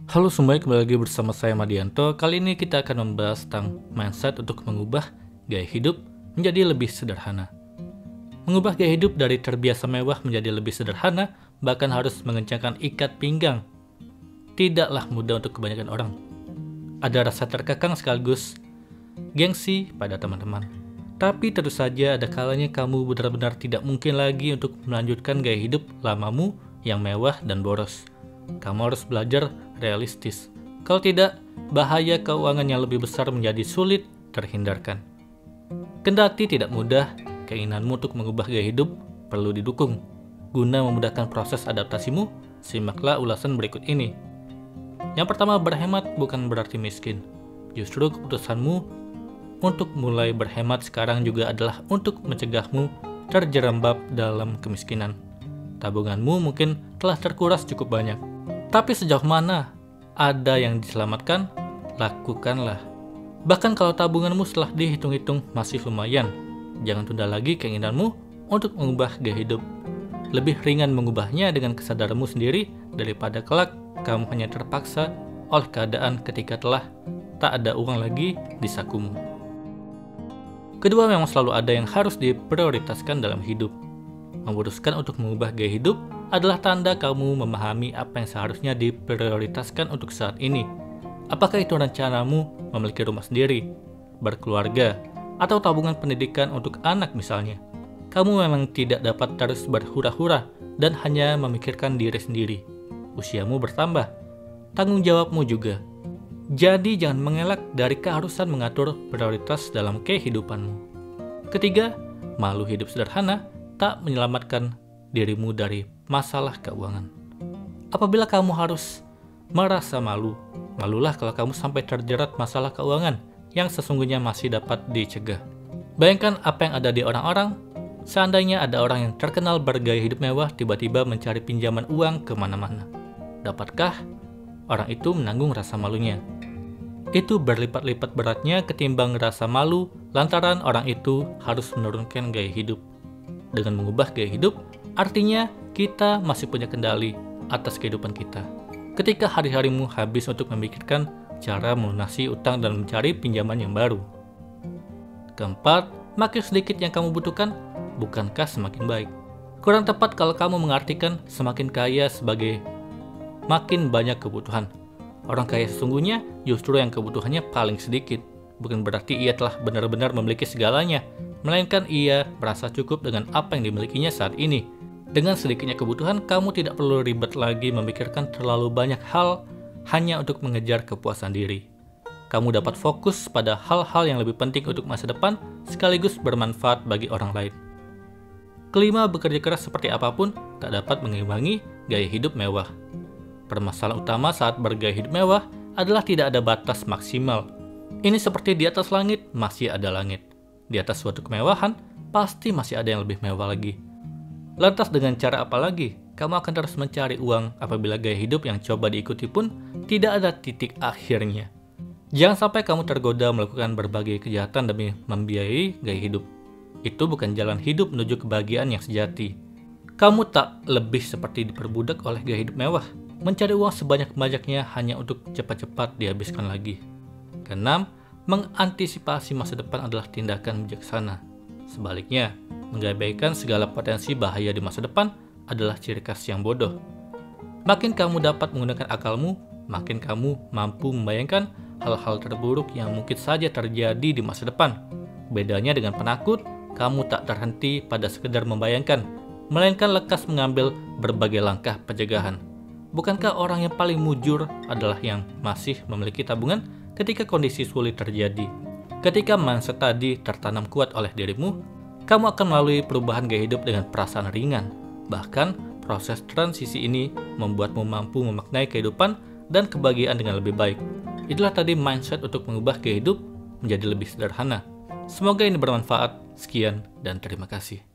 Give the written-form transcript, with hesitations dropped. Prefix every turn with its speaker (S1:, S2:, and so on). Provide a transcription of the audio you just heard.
S1: Halo semuanya, kembali lagi bersama saya Madianto. Kali ini kita akan membahas tentang mindset untuk mengubah gaya hidup menjadi lebih sederhana. Mengubah gaya hidup dari terbiasa mewah menjadi lebih sederhana, bahkan harus mengencangkan ikat pinggang, tidaklah mudah untuk kebanyakan orang. Ada rasa terkekang sekaligus gengsi pada teman-teman. Tapi tentu saja ada kalanya kamu benar-benar tidak mungkin lagi untuk melanjutkan gaya hidup lamamu yang mewah dan boros. Kamu harus belajar realistis. Kalau tidak, bahaya keuangan yang lebih besar menjadi sulit terhindarkan. Kendati tidak mudah, keinginanmu untuk mengubah gaya hidup perlu didukung. Guna memudahkan proses adaptasimu, simaklah ulasan berikut ini. Yang pertama, berhemat bukan berarti miskin. Justru keputusanmu untuk mulai berhemat sekarang juga adalah untuk mencegahmu terjerembab dalam kemiskinan. Tabunganmu mungkin telah terkuras cukup banyak. Tapi sejauh mana ada yang diselamatkan, lakukanlah. Bahkan kalau tabunganmu setelah dihitung-hitung masih lumayan, jangan tunda lagi keinginanmu untuk mengubah gaya hidup. Lebih ringan mengubahnya dengan kesadaranmu sendiri daripada kelak kamu hanya terpaksa oleh keadaan ketika telah tak ada uang lagi di sakumu. Kedua, memang selalu ada yang harus diprioritaskan dalam hidup. Memutuskan untuk mengubah gaya hidup adalah tanda kamu memahami apa yang seharusnya diprioritaskan untuk saat ini. Apakah itu rencanamu memiliki rumah sendiri, berkeluarga, atau tabungan pendidikan untuk anak misalnya. Kamu memang tidak dapat terus berhura-hura dan hanya memikirkan diri sendiri. Usiamu bertambah, tanggung jawabmu juga. Jadi jangan mengelak dari keharusan mengatur prioritas dalam kehidupanmu. Ketiga, malu hidup sederhana tak menyelamatkan dirimu dari masalah keuangan. Apabila kamu harus merasa malu, malulah kalau kamu sampai terjerat masalah keuangan yang sesungguhnya masih dapat dicegah. Bayangkan apa yang ada di orang-orang, seandainya ada orang yang terkenal bergaya hidup mewah tiba-tiba mencari pinjaman uang kemana-mana. Dapatkah orang itu menanggung rasa malunya? Itu berlipat-lipat beratnya ketimbang rasa malu lantaran orang itu harus menurunkan gaya hidup. Dengan mengubah gaya hidup, artinya kita masih punya kendali atas kehidupan kita. Ketika hari-harimu habis untuk memikirkan cara melunasi utang dan mencari pinjaman yang baru. Keempat, makin sedikit yang kamu butuhkan, bukankah semakin baik? Kurang tepat kalau kamu mengartikan semakin kaya sebagai makin banyak kebutuhan. Orang kaya sesungguhnya justru yang kebutuhannya paling sedikit. Bukan berarti ia telah benar-benar memiliki segalanya, melainkan ia merasa cukup dengan apa yang dimilikinya saat ini. Dengan sedikitnya kebutuhan, kamu tidak perlu ribet lagi memikirkan terlalu banyak hal hanya untuk mengejar kepuasan diri. Kamu dapat fokus pada hal-hal yang lebih penting untuk masa depan sekaligus bermanfaat bagi orang lain. Kelima, bekerja keras seperti apapun tak dapat mengimbangi gaya hidup mewah. Permasalahan utama saat bergaya hidup mewah adalah tidak ada batas maksimal. Ini seperti di atas langit, masih ada langit. Di atas suatu kemewahan, pasti masih ada yang lebih mewah lagi. Lantas dengan cara apa lagi? Kamu akan terus mencari uang apabila gaya hidup yang coba diikuti pun tidak ada titik akhirnya. Jangan sampai kamu tergoda melakukan berbagai kejahatan demi membiayai gaya hidup. Itu bukan jalan hidup menuju kebahagiaan yang sejati. Kamu tak lebih seperti diperbudak oleh gaya hidup mewah, mencari uang sebanyak-banyaknya hanya untuk cepat-cepat dihabiskan lagi. Keenam, mengantisipasi masa depan adalah tindakan bijaksana. Sebaliknya, mengabaikan segala potensi bahaya di masa depan adalah ciri khas yang bodoh. Makin kamu dapat menggunakan akalmu, makin kamu mampu membayangkan hal-hal terburuk yang mungkin saja terjadi di masa depan. Bedanya dengan penakut, kamu tak terhenti pada sekedar membayangkan, melainkan lekas mengambil berbagai langkah pencegahan. Bukankah orang yang paling mujur adalah yang masih memiliki tabungan ketika kondisi sulit terjadi? Ketika mindset tadi tertanam kuat oleh dirimu, kamu akan melalui perubahan gaya hidup dengan perasaan ringan. Bahkan, proses transisi ini membuatmu mampu memaknai kehidupan dan kebahagiaan dengan lebih baik. Itulah tadi mindset untuk mengubah gaya hidup menjadi lebih sederhana. Semoga ini bermanfaat. Sekian dan terima kasih.